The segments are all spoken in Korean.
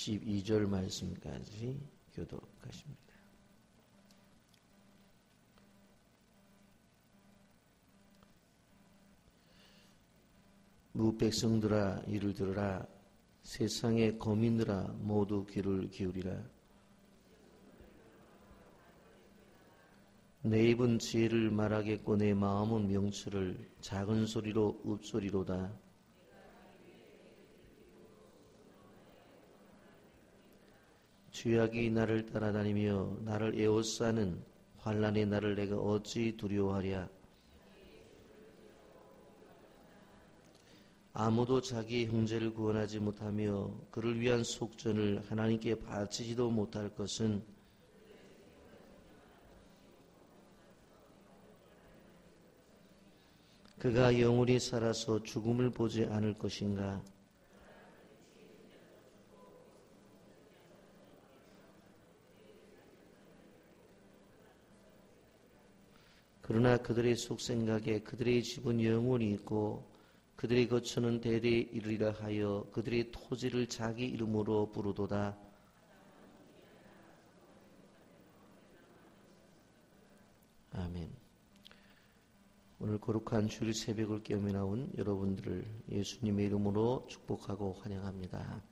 12절 말씀까지 교독하십니다. 무 백성들아 이를 들으라. 세상의 거민들아 모두 귀를 기울이라. 내 입은 지혜를 말하겠고 내 마음은 명철을. 작은 소리로 읍소리로다. 죄악이 나를 따라다니며 나를 에워싸는 환난의 날을 내가 어찌 두려워하랴. 아무도 자기 형제를 구원하지 못하며 그를 위한 속전을 하나님께 바치지도 못할 것은 그가 영원히 살아서 죽음을 보지 않을 것인가. 그러나 그들의 속생각에 그들의 집은 영원히 있고 그들의 거처는 대대에 이르리라 하여 그들의 토지를 자기 이름으로 부르도다. 아멘. 오늘 거룩한 주일 새벽을 깨우며 나온 여러분들을 예수님의 이름으로 축복하고 환영합니다.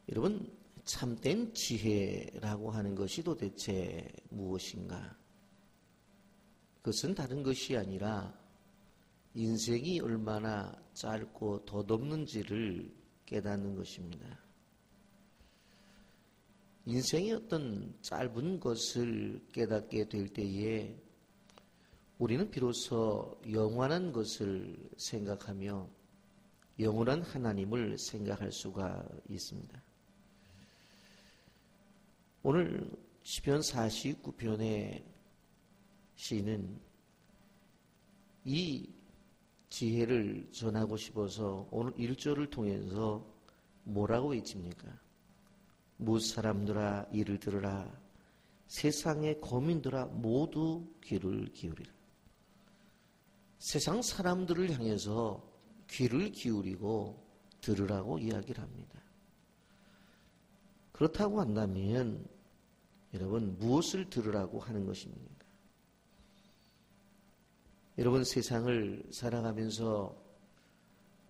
여러분, 참된 지혜라고 하는 것이 도대체 무엇인가? 그것은 다른 것이 아니라 인생이 얼마나 짧고 덧없는지를 깨닫는 것입니다. 인생의 어떤 짧은 것을 깨닫게 될 때에 우리는 비로소 영원한 것을 생각하며 영원한 하나님을 생각할 수가 있습니다. 오늘 시편 49편의 시인은 이 지혜를 전하고 싶어서 오늘 1절을 통해서 뭐라고 외칩니까? 무사람들아 이를 들으라. 세상의 거민들아 모두 귀를 기울이라. 세상 사람들을 향해서 귀를 기울이고 들으라고 이야기를 합니다. 그렇다고 한다면 여러분 무엇을 들으라고 하는 것입니까? 여러분 세상을 살아가면서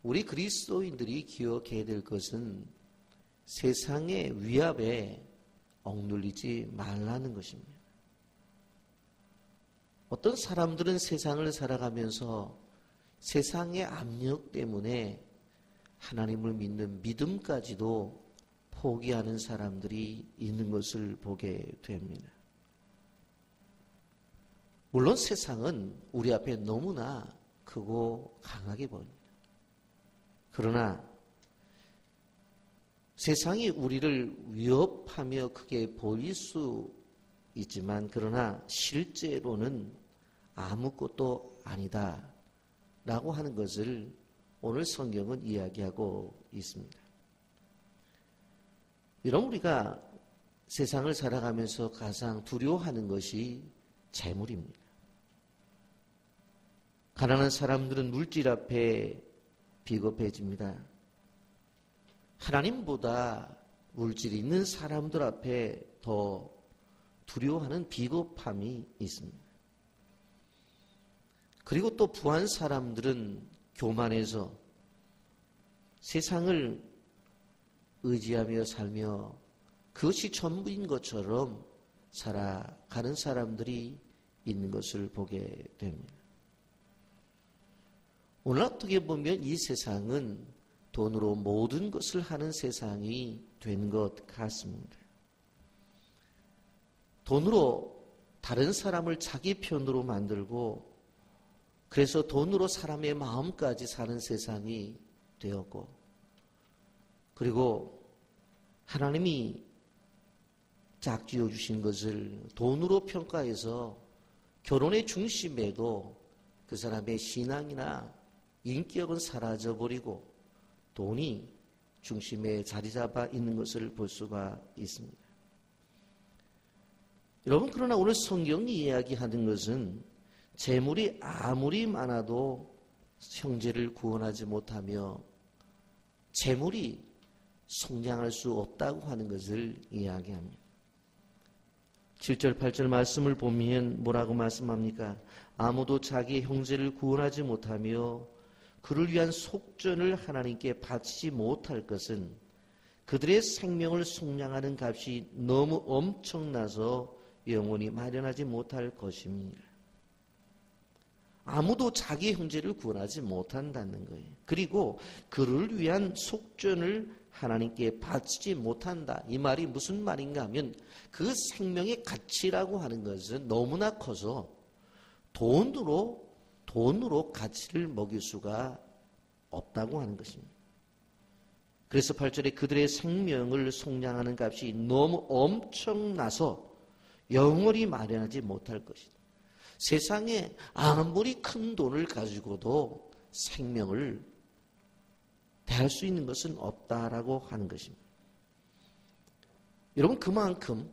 우리 그리스도인들이 기억해야 될 것은 세상의 위압에 억눌리지 말라는 것입니다. 어떤 사람들은 세상을 살아가면서 세상의 압력 때문에 하나님을 믿는 믿음까지도 포기하는 사람들이 있는 것을 보게 됩니다. 물론 세상은 우리 앞에 너무나 크고 강하게 보입니다. 그러나 세상이 우리를 위협하며 크게 보일 수 있지만 그러나 실제로는 아무것도 아니다 라고 하는 것을 오늘 성경은 이야기하고 있습니다. 여러분 우리가 세상을 살아가면서 가장 두려워하는 것이 재물입니다. 가난한 사람들은 물질 앞에 비겁해집니다. 하나님보다 물질이 있는 사람들 앞에 더 두려워하는 비겁함이 있습니다. 그리고 또 부한 사람들은 교만해서 세상을 의지하며 살며 그것이 전부인 것처럼 살아가는 사람들이 있는 것을 보게 됩니다. 오늘 어떻게 보면 이 세상은 돈으로 모든 것을 하는 세상이 된 것 같습니다. 돈으로 다른 사람을 자기 편으로 만들고 그래서 돈으로 사람의 마음까지 사는 세상이 되었고 그리고 하나님이 짝지어 주신 것을 돈으로 평가해서 결혼의 중심에도 그 사람의 신앙이나 인격은 사라져버리고 돈이 중심에 자리 잡아 있는 것을 볼 수가 있습니다. 여러분 그러나 오늘 성경이 이야기하는 것은 재물이 아무리 많아도 형제를 구원하지 못하며 재물이 속량할 수 없다고 하는 것을 이야기합니다. 7절 8절 말씀을 보면 뭐라고 말씀합니까? 아무도 자기 형제를 구원하지 못하며 그를 위한 속전을 하나님께 바치지 못할 것은 그들의 생명을 속량하는 값이 너무 엄청나서 영원히 마련하지 못할 것입니다. 아무도 자기 형제를 구원하지 못한다는 거예요. 그리고 그를 위한 속전을 하나님께 바치지 못한다. 이 말이 무슨 말인가 하면 그 생명의 가치라고 하는 것은 너무나 커서 돈으로 가치를 먹일 수가 없다고 하는 것입니다. 그래서 8절에 그들의 생명을 속량하는 값이 너무 엄청나서 영원히 마련하지 못할 것이다. 세상에 아무리 큰 돈을 가지고도 생명을 대할 수 있는 것은 없다라고 하는 것입니다. 여러분, 그만큼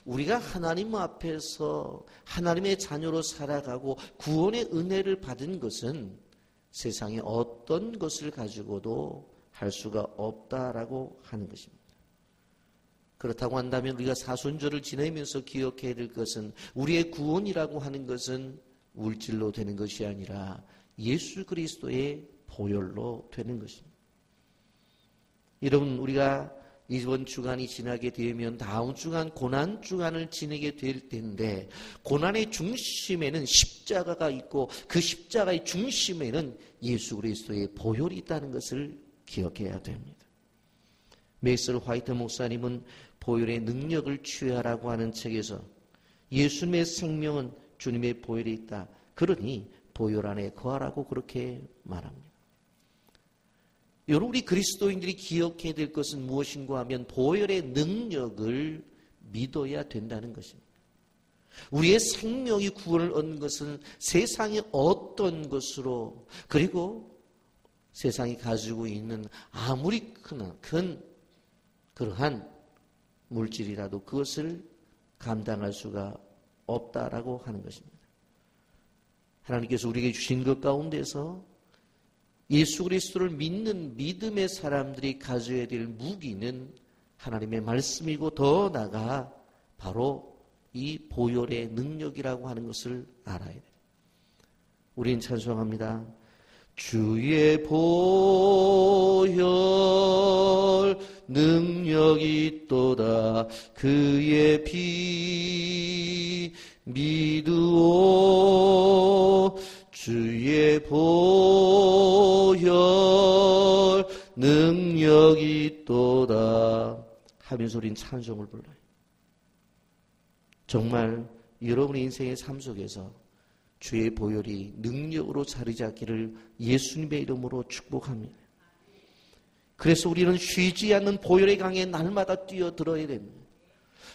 우리가 하나님 앞에서 하나님의 자녀로 살아가고 구원의 은혜를 받은 것은 세상에 어떤 것을 가지고도 할 수가 없다라고 하는 것입니다. 그렇다고 한다면 우리가 사순절을 지내면서 기억해야 될 것은 우리의 구원이라고 하는 것은 물질로 되는 것이 아니라 예수 그리스도의 보혈로 되는 것입니다. 여러분, 우리가 이번 주간이 지나게 되면 다음 주간 고난 주간을 지내게 될 텐데 고난의 중심에는 십자가가 있고 그 십자가의 중심에는 예수 그리스도의 보혈이 있다는 것을 기억해야 됩니다. 메이슬 화이트 목사님은 보혈의 능력을 취하라고 하는 책에서 예수님의 생명은 주님의 보혈에 있다. 그러니 보혈 안에 거하라고 그렇게 말합니다. 여러분, 우리 그리스도인들이 기억해야 될 것은 무엇인가 하면 보혈의 능력을 믿어야 된다는 것입니다. 우리의 생명이 구원을 얻는 것은 세상의 어떤 것으로 그리고 세상이 가지고 있는 아무리 큰 그러한 물질이라도 그것을 감당할 수가 없다라고 하는 것입니다. 하나님께서 우리에게 주신 것 가운데서 예수 그리스도를 믿는 믿음의 사람들이 가져야 될 무기는 하나님의 말씀이고 더 나아가 바로 이 보혈의 능력이라고 하는 것을 알아야 돼요. 우리는 찬송합니다. 주의 보혈 능력이 있도다. 그의 피 믿으오. 주의 보혈 능력이 있도다 하면서 우린 찬송을 불러요. 정말 여러분의 인생의 삶 속에서 주의 보혈이 능력으로 자리 잡기를 예수님의 이름으로 축복합니다. 그래서 우리는 쉬지 않는 보혈의 강에 날마다 뛰어들어야 됩니다.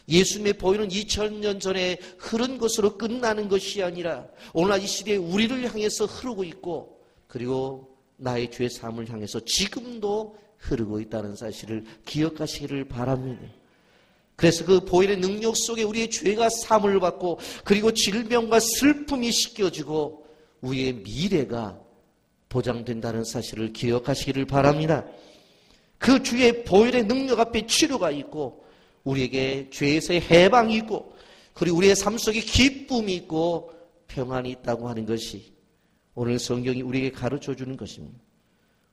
예수님의 보혈은 2000년 전에 흐른 것으로 끝나는 것이 아니라 오늘날 이 시대에 우리를 향해서 흐르고 있고 그리고 나의 죄 사함을 향해서 지금도 흐르고 있다는 사실을 기억하시기를 바랍니다. 그래서 그 보혈의 능력 속에 우리의 죄가 사함을 받고 그리고 질병과 슬픔이 씻겨지고 우리의 미래가 보장된다는 사실을 기억하시기를 바랍니다. 그 주의 보혈의 능력 앞에 치료가 있고 우리에게 죄에서의 해방이 있고 그리고 우리의 삶 속에 기쁨이 있고 평안이 있다고 하는 것이 오늘 성경이 우리에게 가르쳐주는 것입니다.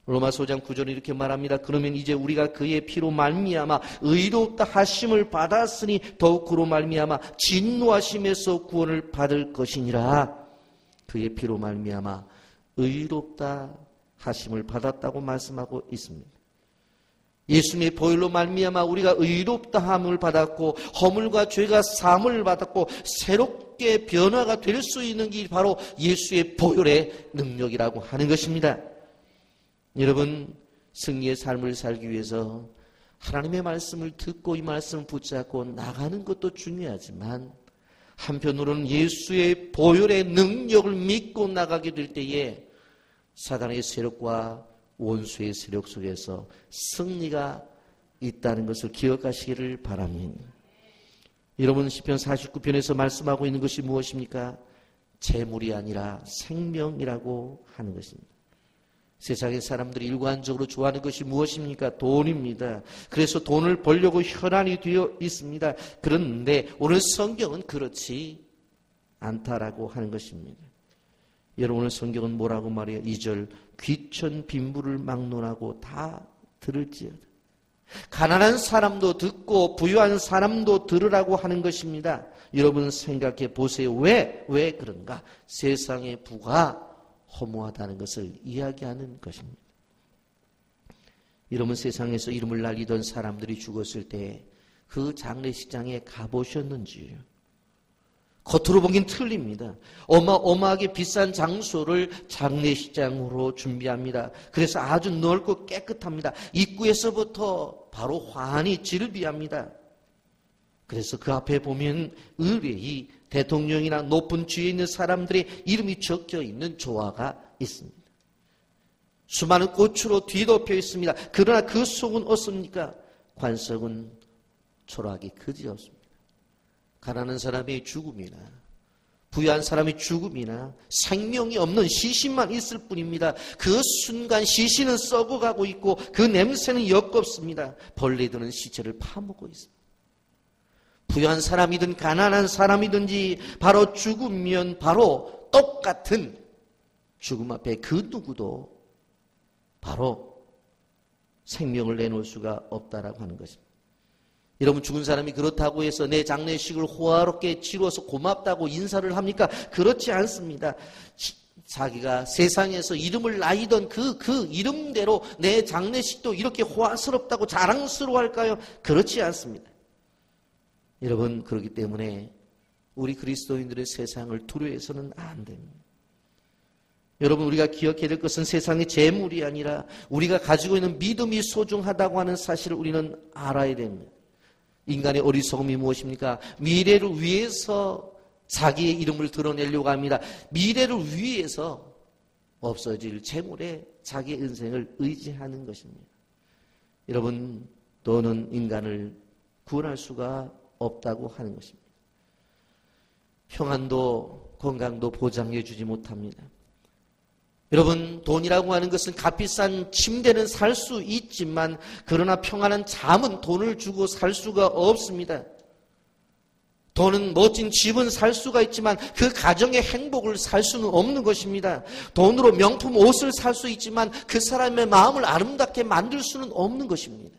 로마서 5장 9절은 이렇게 말합니다. 그러면 이제 우리가 그의 피로 말미암아 의롭다 하심을 받았으니 더욱 그로 말미암아 진노하심에서 구원을 받을 것이니라. 그의 피로 말미암아 의롭다 하심을 받았다고 말씀하고 있습니다. 예수님의 보혈로 말미암아 우리가 의롭다 함을 받았고 허물과 죄가 사함을 받았고 새롭게 변화가 될 수 있는 게 바로 예수의 보혈의 능력이라고 하는 것입니다. 여러분, 승리의 삶을 살기 위해서 하나님의 말씀을 듣고 이 말씀을 붙잡고 나가는 것도 중요하지만 한편으로는 예수의 보혈의 능력을 믿고 나가게 될 때에 사단의 세력과 원수의 세력 속에서 승리가 있다는 것을 기억하시기를 바랍니다. 여러분, 시편 49편에서 말씀하고 있는 것이 무엇입니까? 재물이 아니라 생명이라고 하는 것입니다. 세상의 사람들이 일관적으로 좋아하는 것이 무엇입니까? 돈입니다. 그래서 돈을 벌려고 혈안이 되어 있습니다. 그런데 오늘 성경은 그렇지 않다라고 하는 것입니다. 여러분, 오늘 성경은 뭐라고 말해요? 2절, 귀천 빈부를 막론하고 다 들을지어다. 가난한 사람도 듣고 부유한 사람도 들으라고 하는 것입니다. 여러분 생각해 보세요. 왜 그런가? 세상의 부가 허무하다는 것을 이야기하는 것입니다. 여러분, 세상에서 이름을 날리던 사람들이 죽었을 때 그 장례식장에 가보셨는지요? 겉으로 보긴 틀립니다. 어마어마하게 비싼 장소를 장례식장으로 준비합니다. 그래서 아주 넓고 깨끗합니다. 입구에서부터 바로 환히 질비합니다. 그래서 그 앞에 보면 의뢰이 대통령이나 높은 지위에 있는 사람들의 이름이 적혀 있는 조화가 있습니다. 수많은 꽃으로 뒤덮여 있습니다. 그러나 그 속은 어떻습니까? 관석은 초라하기 그지없습니다. 가난한 사람의 죽음이나 부유한 사람의 죽음이나 생명이 없는 시신만 있을 뿐입니다. 그 순간 시신은 썩어가고 있고 그 냄새는 역겹습니다. 벌레들은 시체를 파먹고 있습니다. 부유한 사람이든 가난한 사람이든지 바로 죽으면 바로 똑같은 죽음 앞에 그 누구도 바로 생명을 내놓을 수가 없다라고 하는 것입니다. 여러분, 죽은 사람이 그렇다고 해서 내 장례식을 호화롭게 치루어서 고맙다고 인사를 합니까? 그렇지 않습니다. 자기가 세상에서 이름을 나이던 그 이름대로 내 장례식도 이렇게 호화스럽다고 자랑스러워할까요? 그렇지 않습니다. 여러분, 그렇기 때문에 우리 그리스도인들의 세상을 두려워해서는 안 됩니다. 여러분, 우리가 기억해야 될 것은 세상의 재물이 아니라 우리가 가지고 있는 믿음이 소중하다고 하는 사실을 우리는 알아야 됩니다. 인간의 어리석음이 무엇입니까? 미래를 위해서 자기의 이름을 드러내려고 합니다. 미래를 위해서 없어질 재물에 자기의 인생을 의지하는 것입니다. 여러분, 돈은 인간을 구원할 수가 없다고 하는 것입니다. 평안도 건강도 보장해 주지 못합니다. 여러분, 돈이라고 하는 것은 값비싼 침대는 살 수 있지만 그러나 평안한 잠은 돈을 주고 살 수가 없습니다. 돈은 멋진 집은 살 수가 있지만 그 가정의 행복을 살 수는 없는 것입니다. 돈으로 명품 옷을 살 수 있지만 그 사람의 마음을 아름답게 만들 수는 없는 것입니다.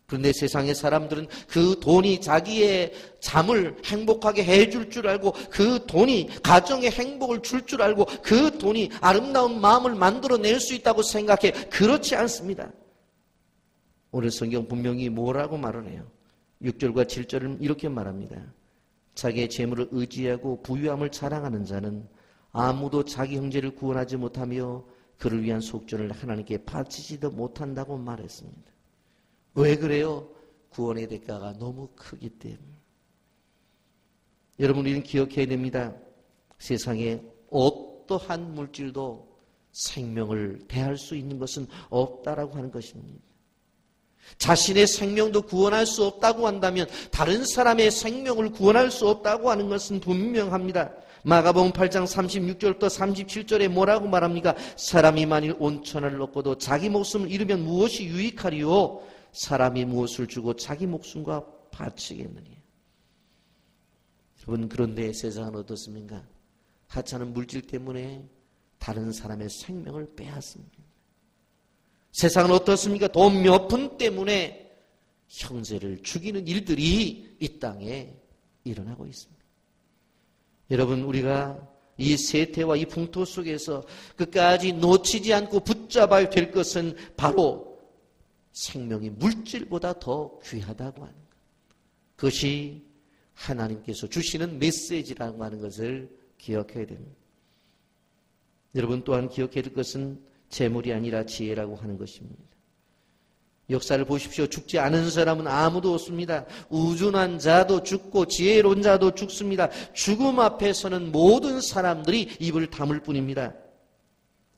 그런데 세상의 사람들은 그 돈이 자기의 잠을 행복하게 해줄 줄 알고 그 돈이 가정의 행복을 줄 줄 알고 그 돈이 아름다운 마음을 만들어낼 수 있다고 생각해. 그렇지 않습니다. 오늘 성경 분명히 뭐라고 말하네요. 6절과 7절은 이렇게 말합니다. 자기의 재물을 의지하고 부유함을 자랑하는 자는 아무도 자기 형제를 구원하지 못하며 그를 위한 속전을 하나님께 바치지도 못한다고 말했습니다. 왜 그래요? 구원의 대가가 너무 크기 때문에. 여러분, 우리는 기억해야 됩니다. 세상에 어떠한 물질도 생명을 대할 수 있는 것은 없다라고 하는 것입니다. 자신의 생명도 구원할 수 없다고 한다면 다른 사람의 생명을 구원할 수 없다고 하는 것은 분명합니다. 마가복음 8장 36절부터 37절에 뭐라고 말합니까? 사람이 만일 온천을 얻고도 자기 목숨을 잃으면 무엇이 유익하리요? 사람이 무엇을 주고 자기 목숨과 바치겠느냐. 여러분, 그런데 세상은 어떻습니까? 하찮은 물질 때문에 다른 사람의 생명을 빼앗습니다. 세상은 어떻습니까? 돈 몇 푼 때문에 형제를 죽이는 일들이 이 땅에 일어나고 있습니다. 여러분, 우리가 이 세태와 이 풍토 속에서 끝까지 놓치지 않고 붙잡아야 될 것은 바로 생명이 물질보다 더 귀하다고 하는 것. 그것이 하나님께서 주시는 메시지라고 하는 것을 기억해야 됩니다. 여러분, 또한 기억해야 될 것은 재물이 아니라 지혜라고 하는 것입니다. 역사를 보십시오. 죽지 않은 사람은 아무도 없습니다. 우둔한 자도 죽고 지혜로운 자도 죽습니다. 죽음 앞에서는 모든 사람들이 입을 다물 뿐입니다.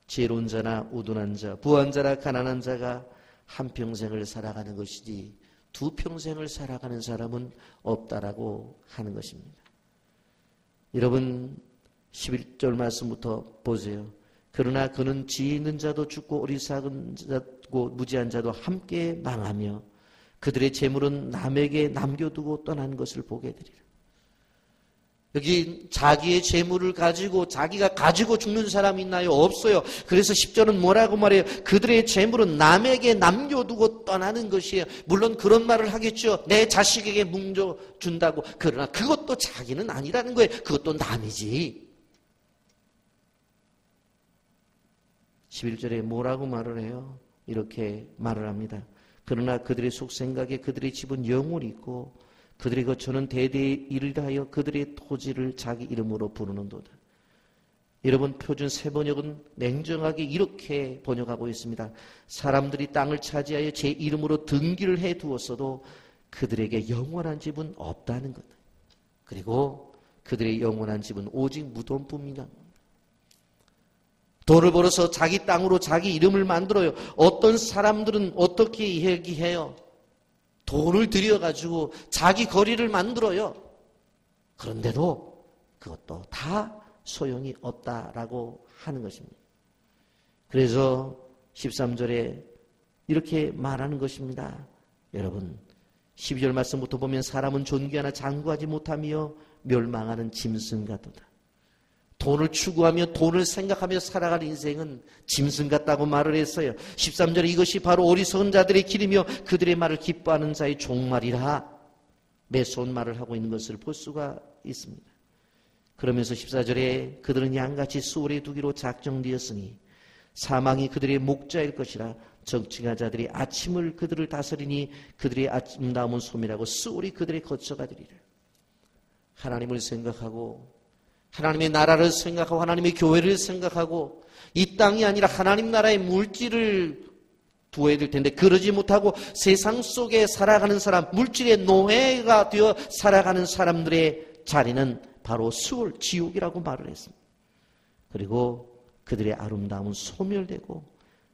지혜로운 자나 우둔한 자, 부한 자나 가난한 자가 한평생을 살아가는 것이지 두 평생을 살아가는 사람은 없다라고 하는 것입니다. 여러분, 11절 말씀부터 보세요. 그러나 그는 지혜 있는 자도 죽고 어리석은 자고 무지한 자도 함께 망하며 그들의 재물은 남에게 남겨두고 떠난 것을 보게 되리라. 여기 자기의 재물을 가지고 자기가 가지고 죽는 사람이 있나요? 없어요. 그래서 10절은 뭐라고 말해요? 그들의 재물은 남에게 남겨두고 떠나는 것이에요. 물론 그런 말을 하겠죠. 내 자식에게 뭉쳐준다고. 그러나 그것도 자기는 아니라는 거예요. 그것도 남이지. 11절에 뭐라고 말을 해요? 이렇게 말을 합니다. 그러나 그들의 속생각에 그들의 집은 영원히 있고 그들의 거처는 대대에 이르하여 그들의 토지를 자기 이름으로 부르는도다. 여러분, 표준 세번역은 냉정하게 이렇게 번역하고 있습니다. 사람들이 땅을 차지하여 제 이름으로 등기를 해두었어도 그들에게 영원한 집은 없다는 것. 그리고 그들의 영원한 집은 오직 무덤뿐이다. 돈을 벌어서 자기 땅으로 자기 이름을 만들어요. 어떤 사람들은 어떻게 얘기해요? 돈을 들여가지고 자기 거리를 만들어요. 그런데도 그것도 다 소용이 없다라고 하는 것입니다. 그래서 13절에 이렇게 말하는 것입니다. 여러분, 12절 말씀부터 보면 사람은 존귀하나 장구하지 못하며 멸망하는 짐승 같도다. 돈을 추구하며 돈을 생각하며 살아가는 인생은 짐승 같다고 말을 했어요. 13절에 이것이 바로 어리석은 자들의 길이며 그들의 말을 기뻐하는 자의 종말이라 매서운 말을 하고 있는 것을 볼 수가 있습니다. 그러면서 14절에 그들은 양같이 수월에 두기로 작정되었으니 사망이 그들의 목자일 것이라 정치가 자들이 아침을 그들을 다스리니 그들의 아침다움은 소멸하고 수월이 그들의 거처가 되리라. 하나님을 생각하고 하나님의 나라를 생각하고 하나님의 교회를 생각하고 이 땅이 아니라 하나님 나라의 물질을 두어야 될 텐데 그러지 못하고 세상 속에 살아가는 사람, 물질의 노예가 되어 살아가는 사람들의 자리는 바로 수월, 지옥이라고 말을 했습니다. 그리고 그들의 아름다움은 소멸되고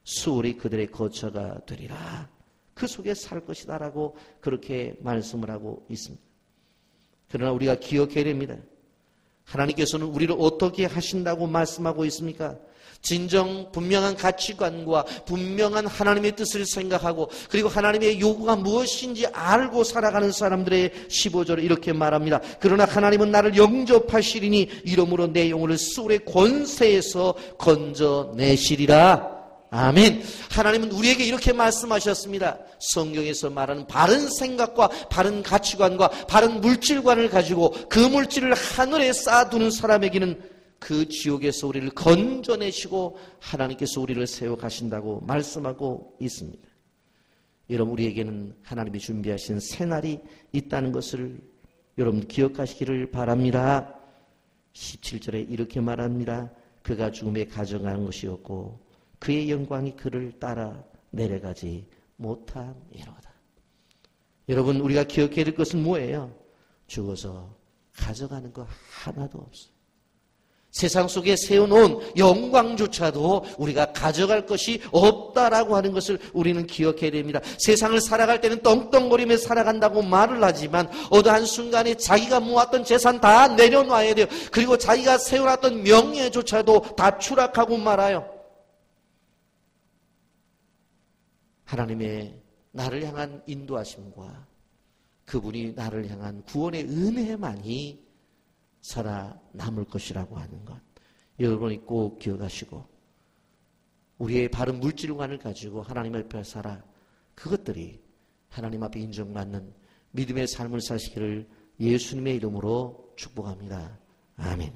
수월이 그들의 거처가 되리라. 그 속에 살 것이다 라고 그렇게 말씀을 하고 있습니다. 그러나 우리가 기억해야 됩니다. 하나님께서는 우리를 어떻게 하신다고 말씀하고 있습니까? 진정 분명한 가치관과 분명한 하나님의 뜻을 생각하고 그리고 하나님의 요구가 무엇인지 알고 살아가는 사람들의 15절에 이렇게 말합니다. 그러나 하나님은 나를 영접하시리니 이러므로 내 영혼을 수월의 권세에서 건져내시리라. 아멘. 하나님은 우리에게 이렇게 말씀하셨습니다. 성경에서 말하는 바른 생각과 바른 가치관과 바른 물질관을 가지고 그 물질을 하늘에 쌓아두는 사람에게는 그 지옥에서 우리를 건져내시고 하나님께서 우리를 세워가신다고 말씀하고 있습니다. 여러분, 우리에게는 하나님이 준비하신 새날이 있다는 것을 여러분 기억하시기를 바랍니다. 17절에 이렇게 말합니다. 그가 죽음에 가져간 것이었고 그의 영광이 그를 따라 내려가지 못함이로다. 여러분, 우리가 기억해야 될 것은 뭐예요? 죽어서 가져가는 거 하나도 없어요. 세상 속에 세워놓은 영광조차도 우리가 가져갈 것이 없다라고 하는 것을 우리는 기억해야 됩니다. 세상을 살아갈 때는 떵떵거리며 살아간다고 말을 하지만 어느 한순간에 자기가 모았던 재산 다 내려놔야 돼요. 그리고 자기가 세워놨던 명예조차도 다 추락하고 말아요. 하나님의 나를 향한 인도하심과 그분이 나를 향한 구원의 은혜만이 살아남을 것이라고 하는 것, 여러분이 꼭 기억하시고 우리의 바른 물질관을 가지고 하나님 앞에 살아 그것들이 하나님 앞에 인정받는 믿음의 삶을 사시기를 예수님의 이름으로 축복합니다. 아멘.